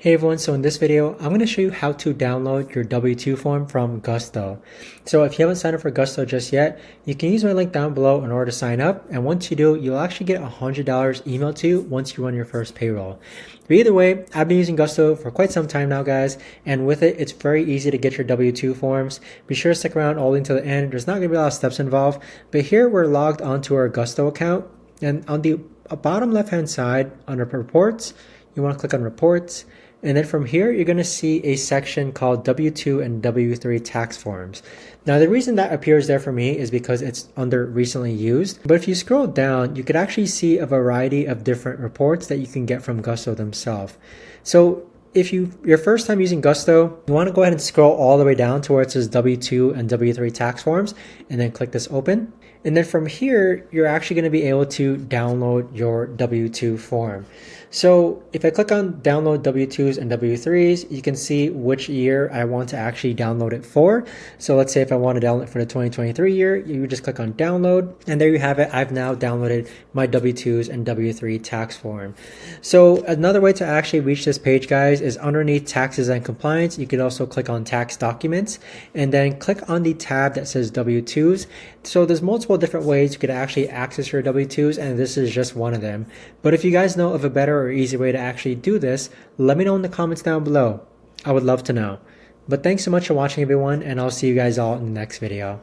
Hey everyone, so in this video, I'm going to show you how to download your W-2 form from Gusto. So if you haven't signed up for Gusto just yet, you can use my link down below in order to sign up. And once you do, you'll actually get $100 emailed to you once you run your first payroll. But either way, I've been using Gusto for quite some time now, guys. And with it, it's very easy to get your W-2 forms. Be sure to stick around all the way until the end. There's not going to be a lot of steps involved. But here we're logged onto our Gusto account. And on the bottom left-hand side, under Reports, you want to click on Reports. And then from here, you're going to see a section called W-2 and W-3 tax forms. Now, the reason that appears there for me is because it's under recently used. But if you scroll down, you could actually see a variety of different reports that you can get from Gusto themselves. So if your first time using Gusto, you want to go ahead and scroll all the way down to where it says W-2 and W-3 tax forms, and then click this open. And then from here, you're actually going to be able to download your W-2 form. So if I click on download W-2s and W-3s, you can see which year I want to actually download it for. So let's say if I want to download it for the 2023 year, you just click on download, and there you have it. I've now downloaded my W-2s and W-3 tax form. So another way to actually reach this page, guys, is underneath taxes and compliance. You could also click on tax documents and then click on the tab that says W-2s. So there's multiple different ways you could actually access your W-2s, and this is just one of them. But if you guys know of a better or easy way to actually do this, let me know in the comments down below. I would love to know. But thanks so much for watching, everyone, and I'll see you guys all in the next video.